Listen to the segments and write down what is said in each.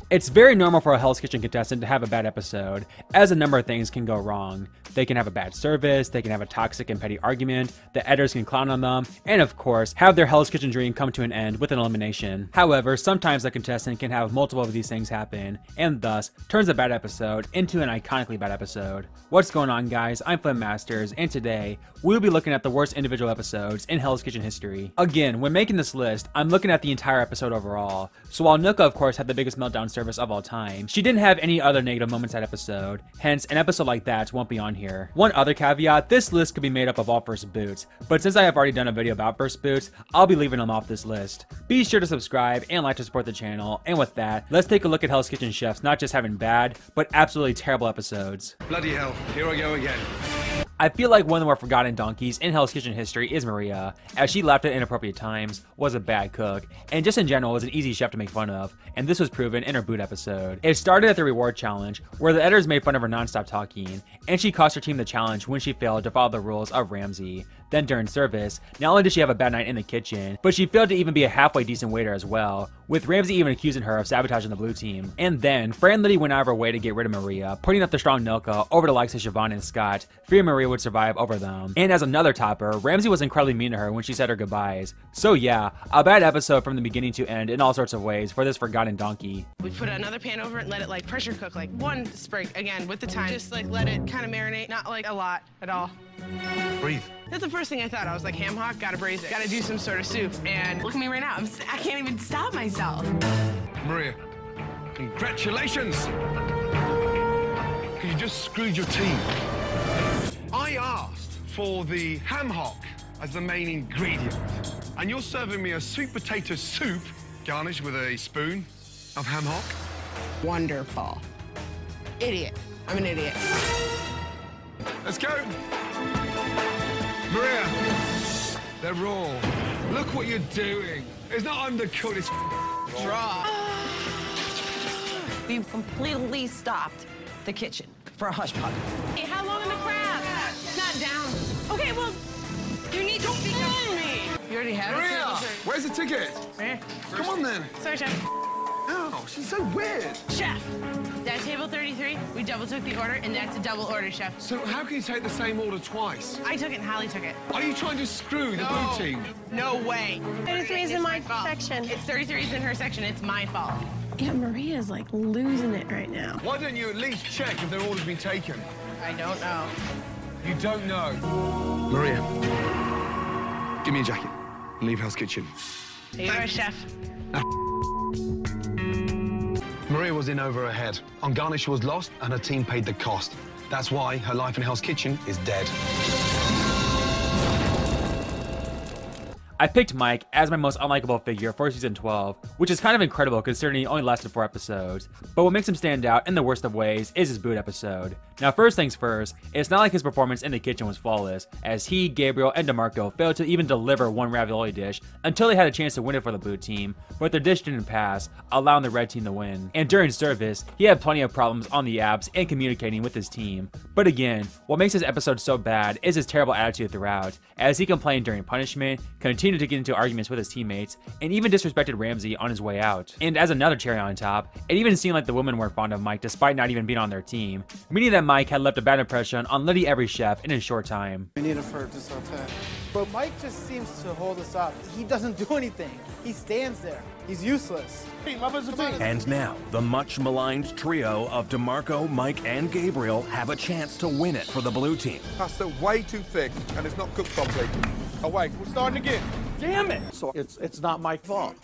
It's very normal for a Hell's Kitchen contestant to have a bad episode, as a number of things can go wrong. They can have a bad service, they can have a toxic and petty argument, the editors can clown on them, and of course, have their Hell's Kitchen dream come to an end with an elimination. However, sometimes a contestant can have multiple of these things happen, and thus turns a bad episode into an iconically bad episode. What's going on, guys? I'm FlynnMasters, and today, we'll be looking at the worst individual episodes in Hell's Kitchen history. Again, when making this list, I'm looking at the entire episode overall. So while Nuka of course had the biggest meltdown service of all time, she didn't have any other negative moments that episode, hence an episode like that won't be on here. One other caveat, this list could be made up of all first boots, but since I have already done a video about first boots, I'll be leaving them off this list. Be sure to subscribe and like to support the channel, and with that, let's take a look at Hell's Kitchen chefs not just having bad, but absolutely terrible episodes. Bloody hell, here I go again. I feel like one of the more forgotten donkeys in Hell's Kitchen history is Maria, as she laughed at inappropriate times, was a bad cook, and just in general was an easy chef to make fun of, and this was proven in her boot episode. It started at the reward challenge, where the editors made fun of her non-stop talking, and she cost her team the challenge when she failed to follow the rules of Ramsay. Then during service, not only did she have a bad night in the kitchen, but she failed to even be a halfway decent waiter as well, with Ramsay even accusing her of sabotaging the blue team. And then, Fran Liddy went out of her way to get rid of Maria, putting up the strong Nuka over the likes of Siobhan and Scott, fearing Maria would survive over them. And as another topper, Ramsay was incredibly mean to her when she said her goodbyes. So yeah, a bad episode from the beginning to end in all sorts of ways for this forgotten donkey. We put another pan over it and let it like pressure cook like one sprig, again with the time. Just like let it kind of marinate, not like a lot at all. Breathe. That's the first thing I thought. I was like, ham hock, gotta braise it. Gotta do some sort of soup. And look at me right now. I can't even stop myself. Maria, congratulations. You just screwed your team. I asked for the ham hock as the main ingredient, and you're serving me a sweet potato soup garnished with a spoon of ham hock? Wonderful. Idiot. I'm an idiot. Let's go. Maria, they're raw. Look what you're doing. It's not undercooked, it's Draw. We completely stopped the kitchen for a hush puppy. Hey, how long in the crab? It's not down. Okay, well, you need to film me. You already have Maria, it? where's the ticket? Right. Come on then. Sorry, Chef. Oh, she's so weird. Chef, that table 33, we double took the order, and that's a double order, Chef. So how can you take the same order twice? I took it and Holly took it. Are you trying to screw the blue team? No way. 33 is in my section. It's 33 is in her section. It's my fault. Yeah, Maria's like losing it right now. Why don't you at least check if their order's been taken? I don't know. You don't know. Maria, give me a jacket. Leave Hell's Kitchen. Here you go, Chef. Maria was in over her head. On garnish, she was lost, and her team paid the cost. That's why her life in Hell's Kitchen is dead. I picked Mike as my most unlikable figure for season 12, which is kind of incredible considering he only lasted 4 episodes. But what makes him stand out in the worst of ways is his boot episode. Now first things first, it's not like his performance in the kitchen was flawless, as he, Gabriel, and DeMarco failed to even deliver one ravioli dish until they had a chance to win it for the blue team, but their dish didn't pass, allowing the red team to win. And during service, he had plenty of problems on the apps and communicating with his team. But again, what makes this episode so bad is his terrible attitude throughout, as he complained during punishment, continued to get into arguments with his teammates, and even disrespected Ramsay on his way out. And as another cherry on top, it even seemed like the women weren't fond of Mike despite not even being on their team, meaning that Mike had left a bad impression on literally every chef in a short time. We need it for just okay. But Mike just seems to hold us up. He doesn't do anything. He stands there. He's useless. And now, the much maligned trio of DeMarco, Mike, and Gabriel have a chance to win it for the blue team. Pasta way too thick and it's not cooked properly. Oh wait, we're starting again. Damn it! So it's not my fault.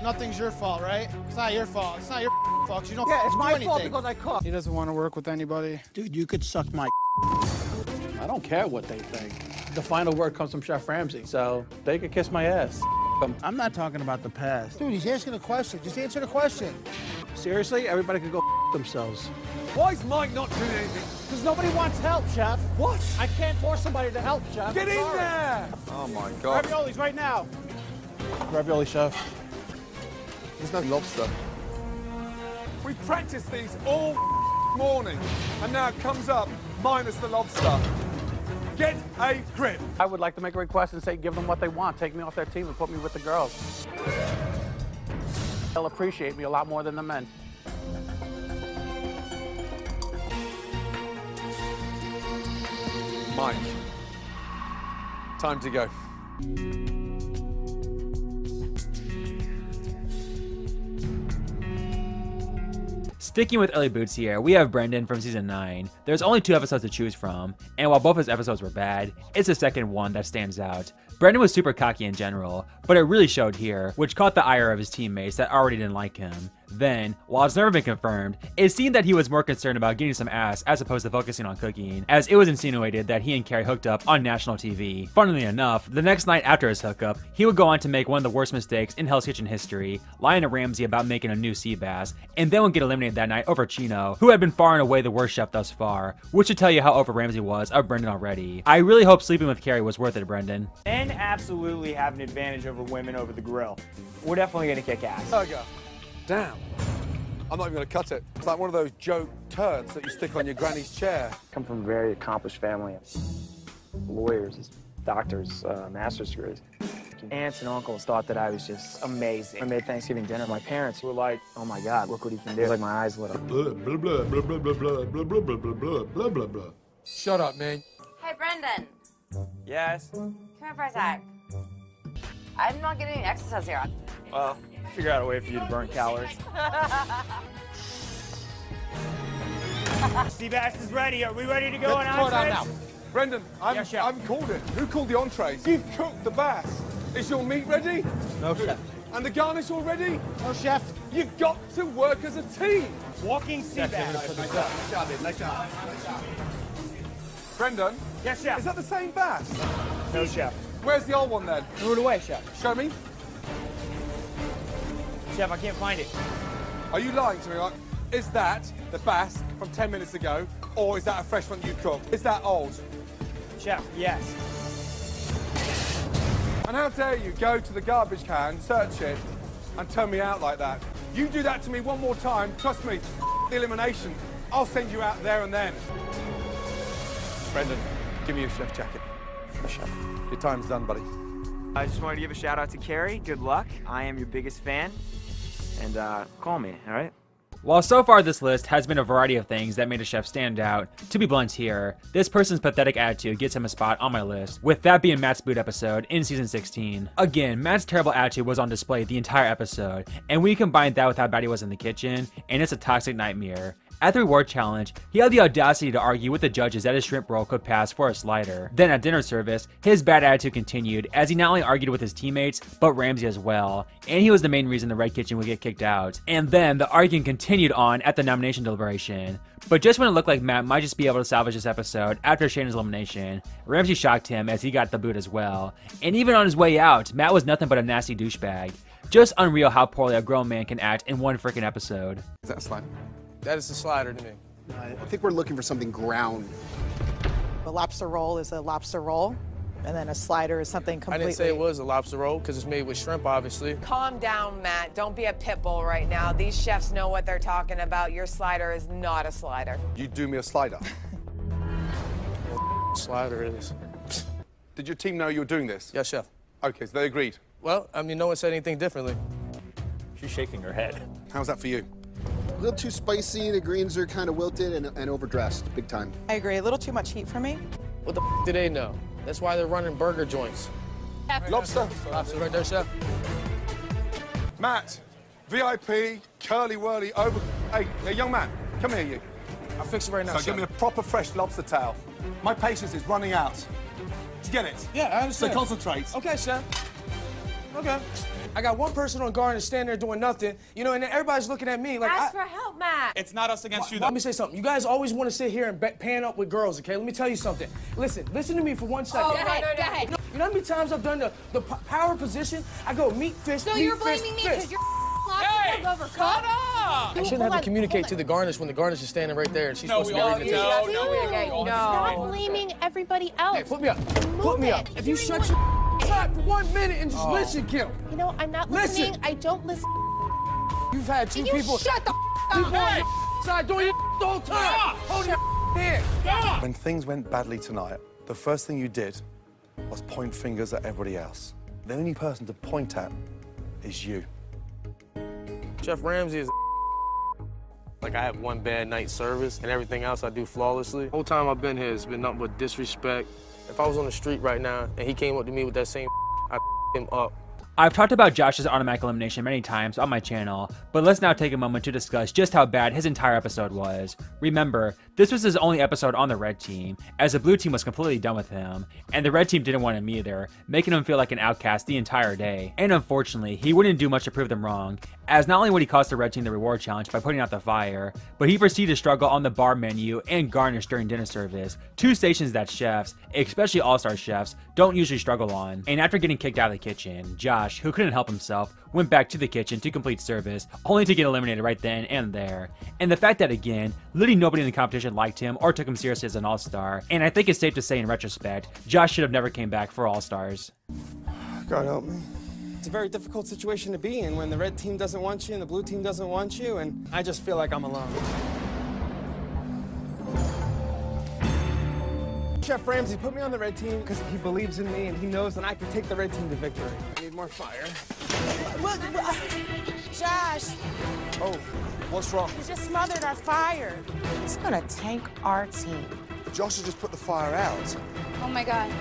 Nothing's your fault, right? It's not your fault. It's not your fault. You don't Yeah, it's do my anything. fault because I cook. He doesn't want to work with anybody. Dude, you could suck my I don't care what they think. The final word comes from Chef Ramsay, so they could kiss my ass. I'm not talking about the past. Dude, he's asking a question. Just answer the question. Seriously? Everybody could go themselves. Why is Mike not doing anything? Because nobody wants help, Chef. What? I can't force somebody to help, Chef. Get I'm in sorry. there! Oh my God. Raviolis right now. Ravioli, Chef. There's no lobster. We practiced these all morning, and now it comes up minus the lobster. Get a grip. I would like to make a request and say give them what they want. Take me off their team and put me with the girls. They'll appreciate me a lot more than the men. Mike, time to go. Sticking with early boots here, we have Brenden from season 9. There's only 2 episodes to choose from, and while both his episodes were bad, it's the second one that stands out. Brenden was super cocky in general, but it really showed here, which caught the ire of his teammates that already didn't like him. Then, while it's never been confirmed, it seemed that he was more concerned about getting some ass as opposed to focusing on cooking, as it was insinuated that he and Carrie hooked up on national TV. Funnily enough, the next night after his hookup, he would go on to make one of the worst mistakes in Hell's Kitchen history, lying to Ramsay about making a new sea bass, and then would get eliminated that night over Chino, who had been far and away the worst chef thus far, which should tell you how over Ramsay was of Brenden already. I really hope sleeping with Carrie was worth it, Brenden. Men absolutely have an advantage over women over the grill. We're definitely gonna kick ass. Burger. Damn. I'm not even gonna cut it. It's like one of those joke turds that you stick on your granny's chair. Come from a very accomplished family. Lawyers, doctors, master's degrees. Aunts and uncles thought that I was just amazing. I made Thanksgiving dinner. My parents were like, oh my God, look what he can do. It was like my eyes lit up. Blah, blah, blah, blah, blah, blah, blah, blah, blah, blah, blah, blah, blah, blah. Shut up, man. Hey, Brenden. Yes? Come here for a sec. I'm not getting any exercise here. Well, figure out a way for you to burn calories. Sea bass is ready. Are we ready to go on entrees? Now. Brenden, I'm called it. Who called the entrees? You've cooked the bass. Is your meat ready? No, chef. And the garnish all ready? No, chef. You've got to work as a team. Walking sea bass. Nice job, dude. Nice job. Brenden? Yes, chef. Is that the same bass? No, chef. Where's the old one then? Threw it away, chef. Show me. Chef, I can't find it. Are you lying to me? Like, is that the bass from 10 minutes ago, or is that a fresh one you cooked? Is that old? Chef, yes. And how dare you go to the garbage can, search it, and turn me out like that? You do that to me one more time, trust me, the elimination. I'll send you out there and then. Brenden, give me your chef jacket. The chef. Your time's done, buddy. I just wanted to give a shout out to Carrie. Good luck. I am your biggest fan. And call me, all right? While so far this list has been a variety of things that made a chef stand out, to be blunt here, this person's pathetic attitude gets him a spot on my list, with that being Matt's boot episode in season 16. Again, Matt's terrible attitude was on display the entire episode, and we combine that with how bad he was in the kitchen, and it's a toxic nightmare. At the reward challenge, he had the audacity to argue with the judges that his shrimp roll could pass for a slider. Then at dinner service, his bad attitude continued as he not only argued with his teammates, but Ramsay as well, and he was the main reason the Red Kitchen would get kicked out. And then the arguing continued on at the nomination deliberation. But just when it looked like Matt might just be able to salvage this episode after Shayna's elimination, Ramsay shocked him as he got the boot as well. And even on his way out, Matt was nothing but a nasty douchebag. Just unreal how poorly a grown man can act in one freaking episode. Is that a slide? That is a slider to me. I think we're looking for something ground. A lobster roll is a lobster roll, and then a slider is something completely... I didn't say it was a lobster roll, because it's made with shrimp, obviously. Calm down, Matt. Don't be a pit bull right now. These chefs know what they're talking about. Your slider is not a slider. You do me a slider. Slider is. Did your team know you were doing this? Yes, chef. Okay, so they agreed. Well, I mean, no one said anything differently. She's shaking her head. How's that for you? A little too spicy, the greens are kind of wilted and overdressed, big time. I agree, a little too much heat for me. What the do they know? That's why they're running burger joints. Lobster. Lobster right there, chef. Matt, VIP, curly whirly, over. Hey, young man, come here, you. I'll fix it right now, So chef. give me a proper fresh lobster towel. My patience is running out. Did you get it? Yeah, I understand. So concentrate. Okay, chef. Okay. I got one person on guard and standing there doing nothing, you know, and then everybody's looking at me like. Ask for help, Matt. It's not us against you, though. Let me say something. You guys always want to sit here and pan up with girls, okay? Let me tell you something. Listen to me for 1 second. Oh, go ahead. You know how many times I've done the power position? I go meat, fish, So meat, you're fish, blaming me fish. because you're overcooked? I shouldn't have to communicate to the garnish when the garnish is standing right there and she's supposed to be reading the table. Stop blaming everybody else. Hey, put me up. Put me up. If you shut your trap for 1 minute and just listen, Kim. You know, I'm not listening. I don't listen. You've had two Can you people. shut the People up? on your side doing your the whole time. Hold your hand. When things went badly tonight, the first thing you did was point fingers at everybody else. The only person to point at is you. Chef Ramsay is like I have one bad night service and everything else I do flawlessly. The whole time I've been here, it's been nothing but disrespect. If I was on the street right now and he came up to me with that same I'd him up. I've talked about Josh's automatic elimination many times on my channel, but let's now take a moment to discuss just how bad his entire episode was. Remember, this was his only episode on the red team, as the blue team was completely done with him, and the red team didn't want him either, making him feel like an outcast the entire day. And unfortunately, he wouldn't do much to prove them wrong, as not only would he cost the red team the reward challenge by putting out the fire, but he proceeded to struggle on the bar menu and garnish during dinner service, two stations that chefs, especially all-star chefs, don't usually struggle on. And after getting kicked out of the kitchen, Josh, who couldn't help himself, went back to the kitchen to complete service, only to get eliminated right then and there. And the fact that, again, literally nobody in the competition liked him or took him seriously as an all-star, and I think it's safe to say in retrospect, Josh should have never came back for all-stars. God help me. It's a very difficult situation to be in when the red team doesn't want you and the blue team doesn't want you, and I just feel like I'm alone. Chef Ramsay put me on the red team because he believes in me and he knows that I can take the red team to victory. I need more fire. Josh, Oh, what's wrong? you just smothered our fire. It's gonna tank our team. Josh has just put the fire out. Oh my God.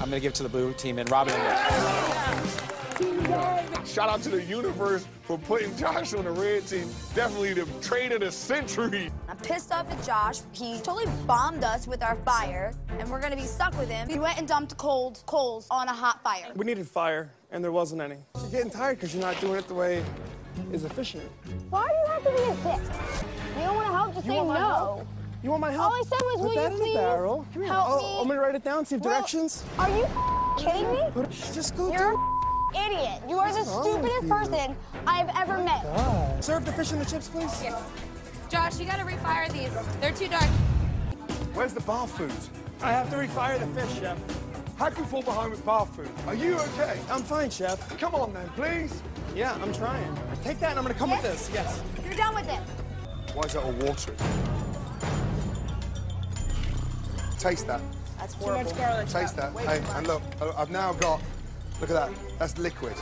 I'm gonna give it to the blue team and Robin and Shout out to the universe for putting Josh on the red team. Definitely the trade of the century. I'm pissed off at Josh. He totally bombed us with our fire, and we're gonna be stuck with him. He went and dumped coals on a hot fire. We needed fire, and there wasn't any. You're getting tired because you're not doing it the way is efficient. Why do you have to be a dick? You don't want to help, just say no. You want my help? All I said was, Put will that you in please the barrel. Come here. help Oh, me? I'm gonna write it down, see if directions. Are you kidding me? Just go You're do an idiot. You are the What's wrong with stupidest you? person I've ever met. it. Serve the fish and the chips, please. Yes. Josh, you gotta refire these. They're too dark. Where's the bar food? I have to refire the fish, Chef. How can you fall behind with bar food? Are you okay? I'm fine, Chef. Come on then, please. Yeah, I'm trying. Take that and I'm gonna come with this. Yes. You're done with it. Why is that all watery? Taste that. That's Too much garlic. Taste that. Hey, and look, I've now got, look at that. That's liquid.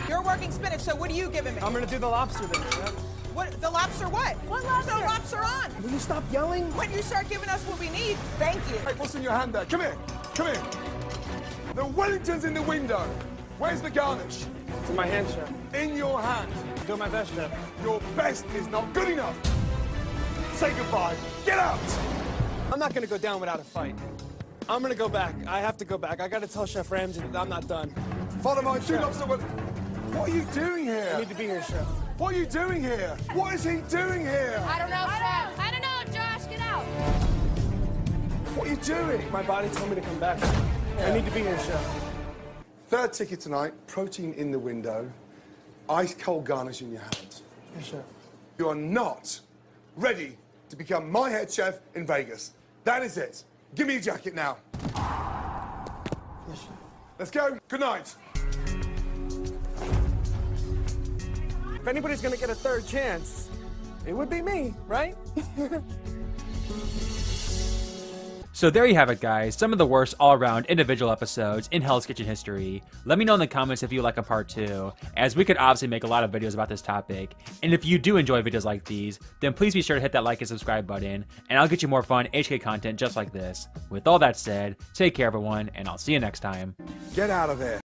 You're working spinach, so what are you giving me? I'm gonna do the lobster then, Chef. What, the lobster what? What lobster? The lobster on. Will you stop yelling? When you start giving us what we need, thank you. Hey, what's in your hand there? Come here. Come here. The Wellington's in the window. Where's the garnish? It's in my hand, Chef. In your hand. I'm doing my best, Chef. Your best is not good enough. Say goodbye. Get out. I'm not gonna go down without a fight. I'm gonna go back. I have to go back. I gotta tell Chef Ramsay that I'm not done. Follow my two lobster. What are you doing here? I need to be here, Chef. What are you doing here? What is he doing here? I don't know, Chef. I don't know, Josh. Get out. What are you doing? My body told me to come back. I need to be here, Chef. Third ticket tonight, protein in the window, ice cold garnish in your hands. Yes, Chef. You are not ready to become my head chef in Vegas. That is it. Give me your jacket now. Yes, Chef. Let's go. Good night. If anybody's gonna get a third chance, it would be me, right? So there you have it, guys, some of the worst all-around individual episodes in Hell's Kitchen history. Let me know in the comments if you like a part 2, as we could obviously make a lot of videos about this topic. And if you do enjoy videos like these, then please be sure to hit that like and subscribe button, and I'll get you more fun HK content just like this. With all that said, take care everyone, and I'll see you next time. Get out of there.